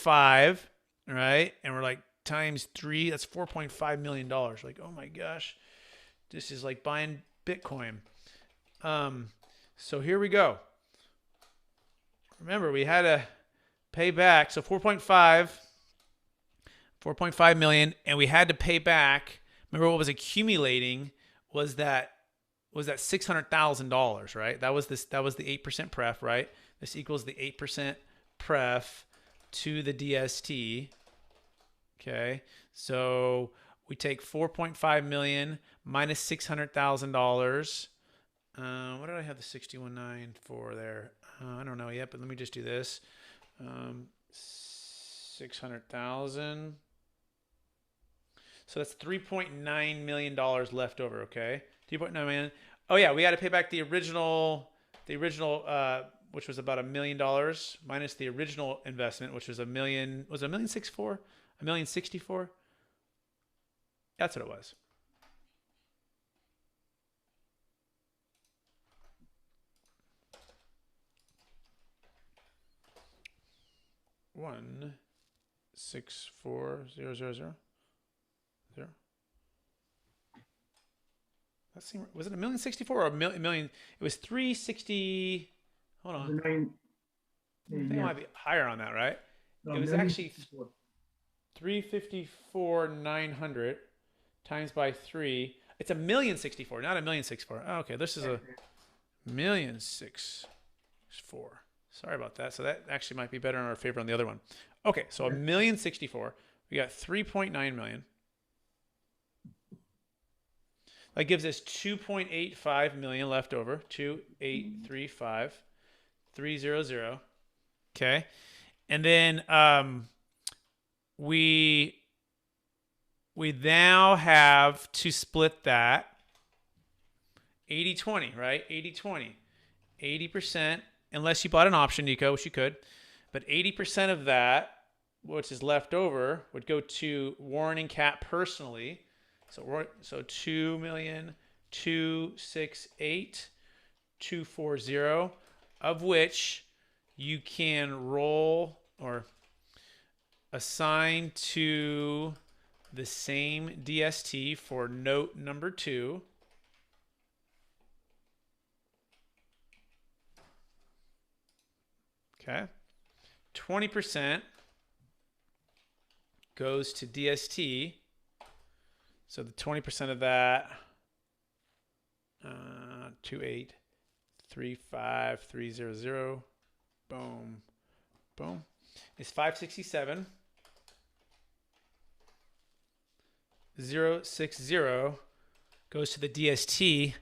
Right? And we're like times 3, that's $4.5 million. Like, oh my gosh, this is like buying Bitcoin. So here we go. Remember, we had to pay back. So 4.5 million, and we had to pay back. Remember what was accumulating was that $600,000, right? That was the 8% pref, right? This equals the 8% pref to the DST. Okay, so we take 4.5 million minus $600,000. What did I have the 61.9 for there? I don't know yet, but let me just do this. 600,000. So that's $3.9 million left over. Okay, 3.9 million. Oh yeah, we had to pay back the original, which was about $1 million minus the original investment, which was $1 million. Was it $1.64 million? $1.64 million? That's what it was. $1,640,000. That seemed, was it $1.064 million or $1 million? It was 360. Hold on. I think it might be higher on that, right? No, it was actually 354,900 times by 3. It's $1,064,000, not $1,064,000. Oh, okay, this is $1,064,000. Sorry about that. So that actually might be better in our favor on the other one. Okay, so $1,064,000. We got 3.9 million. That gives us 2.85 million left over. 2,835,300. Okay, and then we now have to split that 80-20, right? 80-20. 80%, unless you bought an option, Nico, which you could, but 80% of that, which is left over, would go to Warren and Kat personally. So 2,268,240, of which you can roll or assign to the same DST for note number 2. Okay. 20% goes to DST. So the 20% of that, 2,835,300, boom, boom. is 567 060 goes to the DST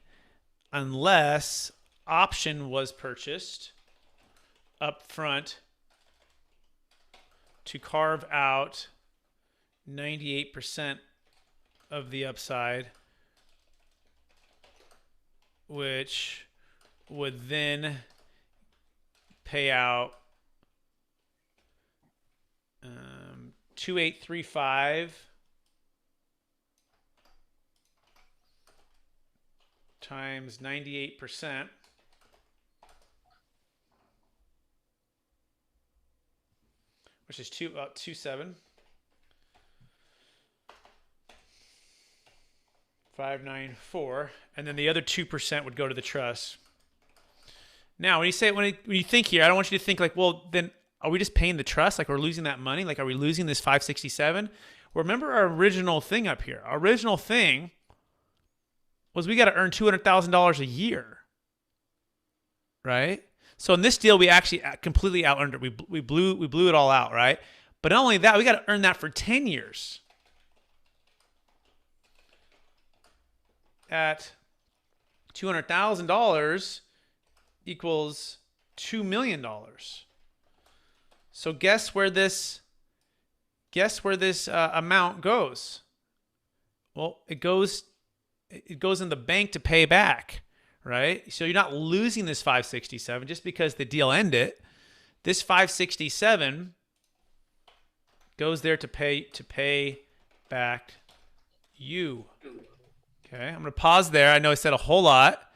unless option was purchased up front to carve out 98% of the upside, which would then pay out 2835 times 98%, which is 27 594, and then the other 2% would go to the trust. Now, when you think here, I don't want you to think like, well, then are we just paying the trust? Like we're losing that money? Like are we losing this 567? Well, remember our original thing up here. Our original thing was we got to earn $200,000 a year, right? So in this deal, we actually completely out-earned it. We blew it all out, right? But not only that, we got to earn that for 10 years. At $200,000 equals $2 million. So guess where this amount goes? Well, it goes in the bank to pay back, right? So you're not losing this 567 just because the deal ended. This 567 goes there to pay back you. Okay, I'm going to pause there. I know I said a whole lot.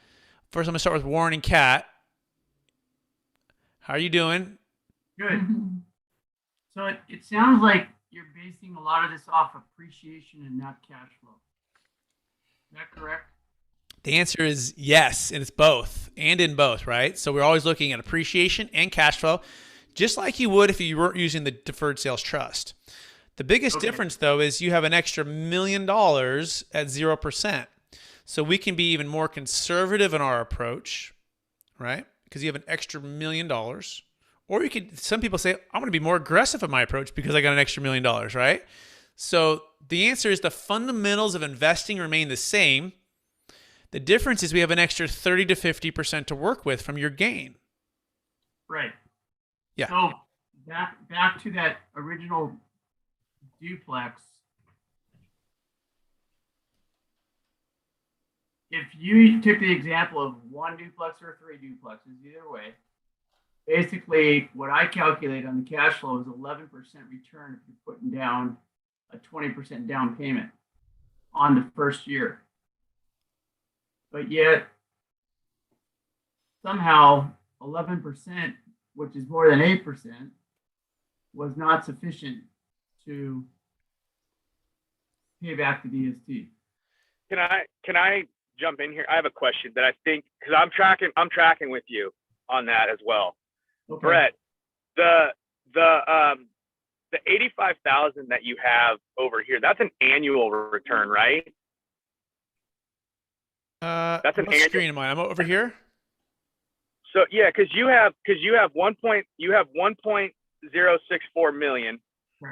First, I'm going to start with Warren and Kat. How are you doing? Good. So it sounds like you're basing a lot of this off appreciation and not cash flow. Is that correct? The answer is yes, and it's both, and in both, right? So we're always looking at appreciation and cash flow, just like you would if you weren't using the Deferred Sales Trust. The biggest difference, though, is you have an extra $1 million at 0%. So we can be even more conservative in our approach, right? Because you have an extra $1 million. Or you could, some people say, I'm going to be more aggressive in my approach because I got an extra $1 million, right? So the answer is the fundamentals of investing remain the same. The difference is we have an extra 30 to 50% to work with from your gain. Right. Yeah. So back to that original duplex. If you took the example of one duplex or 3 duplexes, either way, basically what I calculate on the cash flow is 11% return if you're putting down a 20% down payment on the first year. But yet somehow 11%, which is more than 8%, was not sufficient to pay back the DST. Can I jump in here? I have a question that I think, because I'm tracking with you on that as well. Okay. Brett, the 85,000 that you have over here, that's an annual return, right? That's an annual screen am I? I'm over here. So yeah, because you have 1.064 million,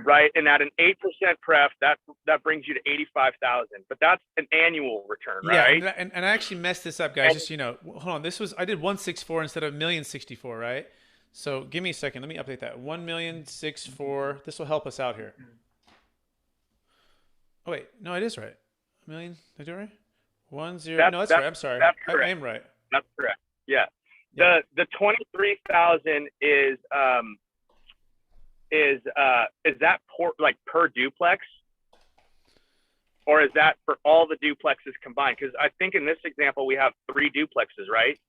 right? And at an 8% pref, that brings you to 85,000. But that's an annual return, right? Yeah, and I actually messed this up, guys. Just so you know, hold on. I did 164 instead of 1,064,000, right? So give me a second. Let me update that. 1,064,000. This will help us out here. Oh wait, no, it is right. A million. Did I do it right? 10. No, that's right. I'm sorry. That's correct. I am right. That's correct. Yeah. The 23,000 is that per duplex, or is that for all the duplexes combined? Because I think in this example we have 3 duplexes, right?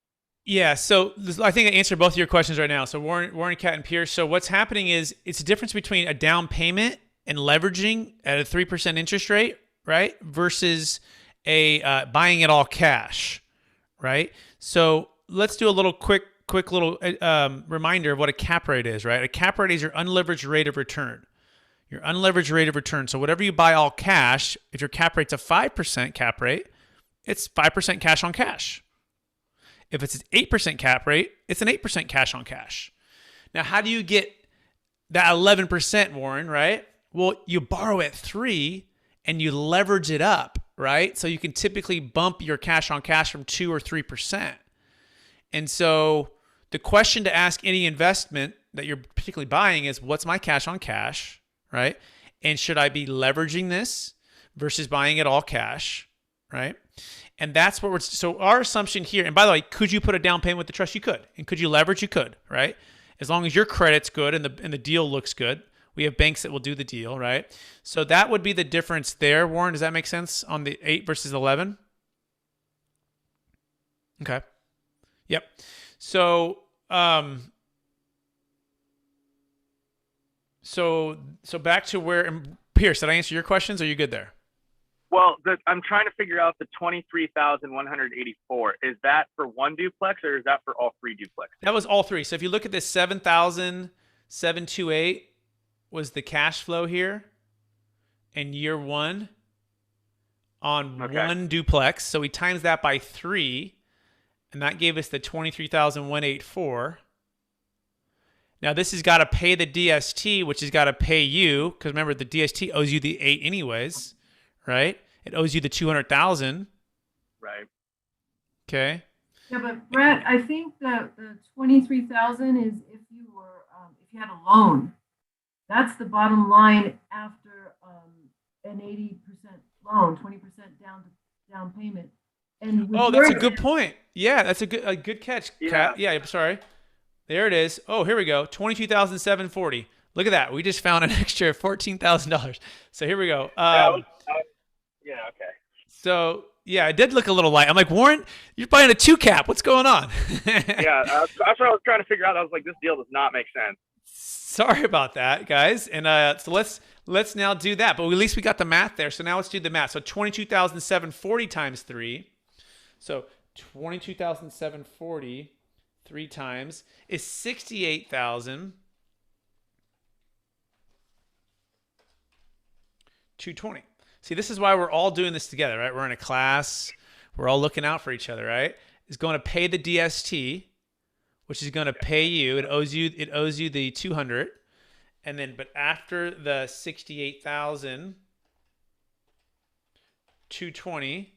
Yeah. So I think I answered both of your questions right now. So Warren, Kat, and Pierce. So what's happening is it's a difference between a down payment and leveraging at a 3% interest rate, right, versus a buying it all cash, right? So let's do a little quick little reminder of what a cap rate is, right? A cap rate is your unleveraged rate of return. Your unleveraged rate of return. So whatever you buy all cash, if your cap rate's a 5% cap rate, it's 5% cash on cash. If it's an 8% cap rate, it's an 8% cash on cash. Now, how do you get that 11%, Warren, right? Well, you borrow at 3 and you leverage it up, right? So you can typically bump your cash on cash from 2 or 3%. And so the question to ask any investment that you're particularly buying is, what's my cash on cash, right? And should I be leveraging this versus buying it all cash, right? And that's what so our assumption here, and by the way, could you put a down payment with the trust? You could. And could you leverage? You could, right? As long as your credit's good and the deal looks good. We have banks that will do the deal, right? So that would be the difference there, Warren. Does that make sense on the 8 versus 11? Okay. Yep. So, so back to where, Pierce, did I answer your questions? Or are you good there? Well, I'm trying to figure out the 23,184. Is that for one duplex or is that for all 3 duplexes? That was all 3. So if you look at this 7,728 was the cash flow here in year 1 on one duplex. So we times that by 3, and that gave us the 23,184. Now this has got to pay the DST, which has got to pay you, because remember the DST owes you the 8 anyways, right? It owes you the 200,000. Right. Okay. Yeah, but Brett, I think the 23,000 is if you were if you had a loan. That's the bottom line after an 80% loan, 20% down payment. And that's a good point. Yeah, that's a good catch, Kat. Yeah, I'm sorry. There it is. Oh, here we go. 22,740. Look at that. We just found an extra $14,000. So here we go. Yeah, okay. So yeah, it did look a little light. I'm like, Warren, you're buying a 2 cap. What's going on? Yeah, that's what I was trying to figure out. I was like, this deal does not make sense. Sorry about that, guys. And so let's now do that. But at least we got the math there. So now let's do the math. So 22,740 times 3. So 22,740 3 times is 68,220. See, this is why we're all doing this together, right? We're in a class. We're all looking out for each other, right? It's going to pay the DST, which is going to pay you. It owes you the 200, and then but after the 68,220,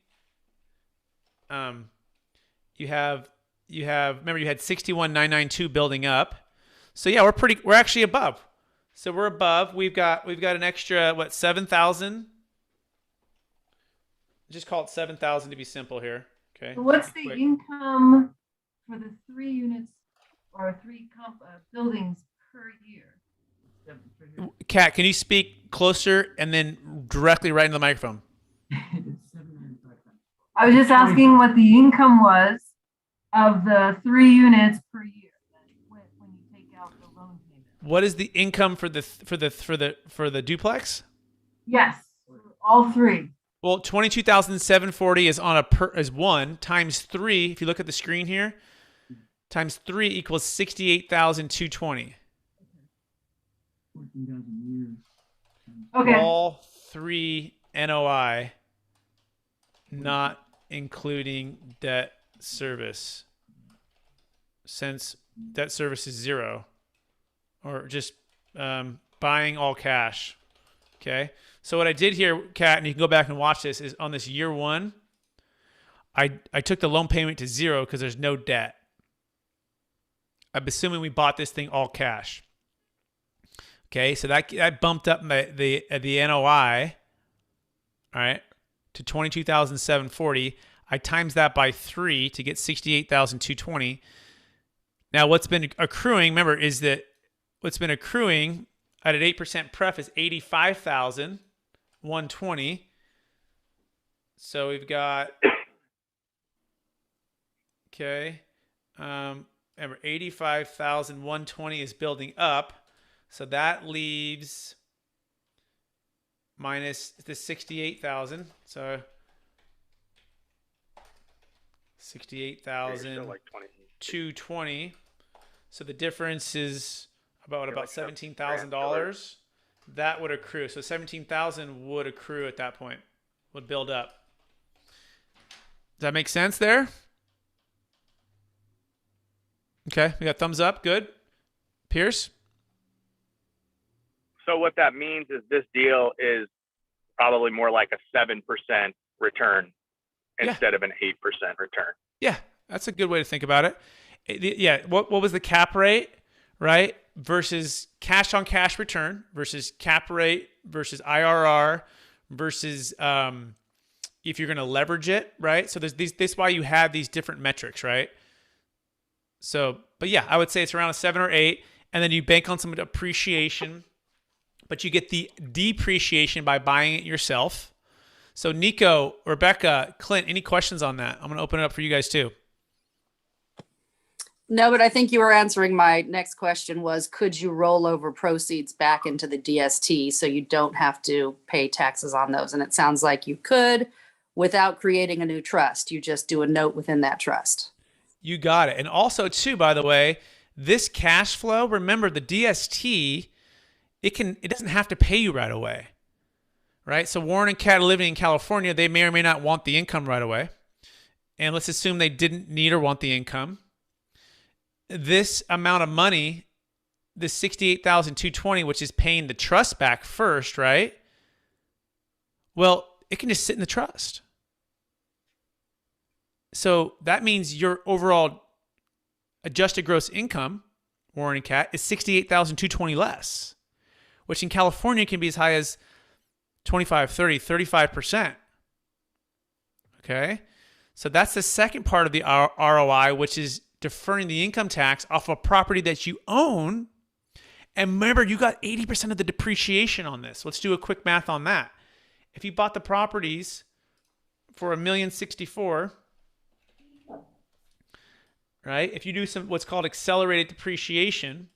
you have remember you had 61,992 building up. So yeah, we're actually above. So we're above. We've got an extra 7,000. Just call it 7,000 to be simple here. Okay. So what's the income for the 3 units or 3 buildings per year? Kat, can you speak closer and then directly right into the microphone? I was just asking what the income was of the 3 units per year when you take out the loan payment. What is the income for the duplex? Yes, all 3. Well, 22,740 is on is 1 times 3. If you look at the screen here, times 3 equals 68,220. Okay. All 3 NOI, not including debt service, since debt service is 0, or just buying all cash. Okay. So what I did here, Kat, and you can go back and watch this, is on this year 1, I took the loan payment to 0 because there's no debt. I'm assuming we bought this thing all cash. Okay, so that bumped up the NOI, all right, to 22,740. I times that by 3 to get 68,220. Now, what's been accruing, remember, is that what's been accruing at an 8% pref is 85,120. So we've got, okay, remember 85,120 is building up. So that leaves minus the 68,000. So 68,220. So the difference is about $17,000. That would accrue. So 17,000 would accrue at that point. Would build up. Does that make sense there? Okay, we got thumbs up. Good. Pierce? So what that means is this deal is probably more like a 7% return instead of an 8% return. Yeah, that's a good way to think about it. Yeah, what was the cap rate, right? Versus cash on cash return versus cap rate versus IRR versus if you're going to leverage it, right? So this is why you have these different metrics, right? So, but yeah, I would say it's around a 7 or 8, and then you bank on some appreciation, but you get the depreciation by buying it yourself. So Nico, Rebecca, Clint, any questions on that? I'm going to open it up for you guys too. No, but I think you were answering my next question was, could you roll over proceeds back into the DST so you don't have to pay taxes on those? And it sounds like you could without creating a new trust. You just do a note within that trust. You got it. And also too, by the way, this cash flow, remember the DST, it doesn't have to pay you right away, right? So Warren and Kat living in California, they may or may not want the income right away. And let's assume they didn't need or want the income. This amount of money, the $68,220, which is paying the trust back first, right? Well, it can just sit in the trust. So that means your overall adjusted gross income, Warren and Kat, is $68,220 less, which in California can be as high as 25, 30, 35%. Okay? So that's the second part of the ROI, which is deferring the income tax off a property that you own. And remember, you got 80% of the depreciation on this. Let's do a quick math on that. If you bought the properties for $1,064,000, right? If you do some what's called accelerated depreciation,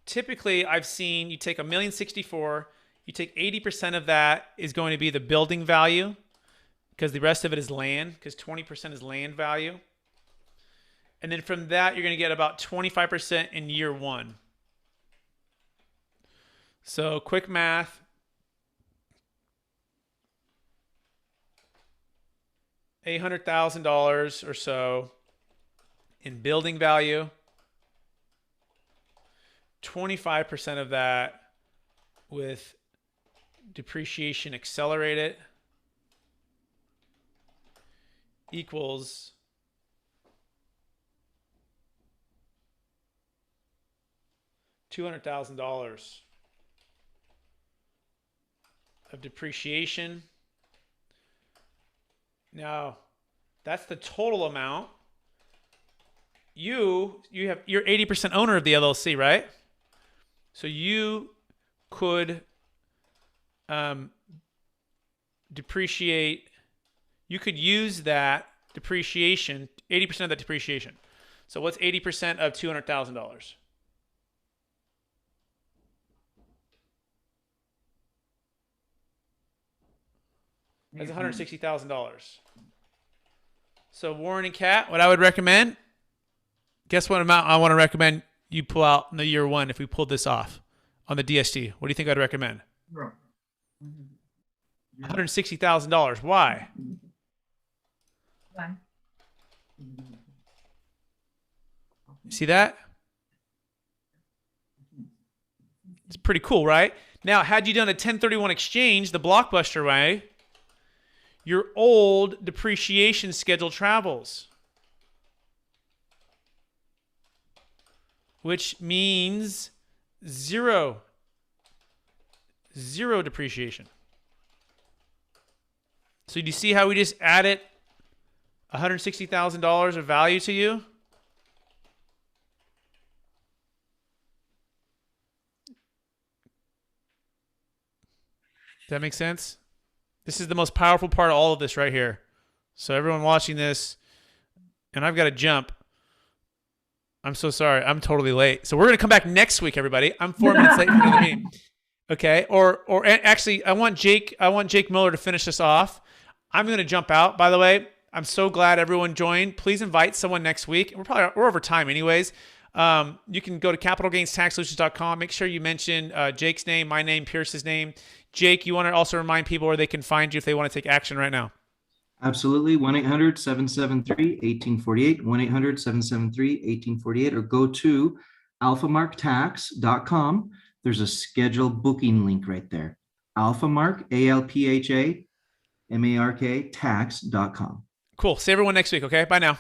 typically I've seen you take $1,064,000, you take 80% of that is going to be the building value, because the rest of it is land, because 20% is land value. And then from that, you're going to get about 25% in year one. So quick math. $800,000 or so in building value. 25% of that with depreciation accelerated equals $200,000 of depreciation. Now, that's the total amount. You're 80% owner of the LLC, right? So you could depreciate. You could use that depreciation, 80% of that depreciation. So what's 80% of $200,000? That's $160,000. So Warren and Kat, what I would recommend, guess what amount I want to recommend you pull out in the year one if we pulled this off on the DST? What do you think I'd recommend? $160,000. Why? Why? See that? It's pretty cool, right? Now, had you done a 1031 exchange the blockbuster way, your old depreciation schedule travels, which means zero depreciation. So do you see how we just added $160,000 of value to you? Does that make sense? This is the most powerful part of all of this right here. So everyone watching this, and I've got to jump. I'm so sorry. I'm totally late. So we're going to come back next week, everybody. I'm 4 minutes late for the meeting. Okay. Or actually, I want Jake Miller to finish this off. I'm going to jump out, by the way. I'm so glad everyone joined. Please invite someone next week. We're over time anyways. You can go to capitalgainstaxsolutions.com. Make sure you mention Jake's name, my name, Pierce's name. Jake, you want to also remind people where they can find you if they want to take action right now. Absolutely. 1-800-773-1848, 1-800-773-1848, or go to alphamarktax.com. There's a schedule booking link right there. Alphamark, ALPHAMARK, tax.com. Cool. See everyone next week. Okay. Bye now.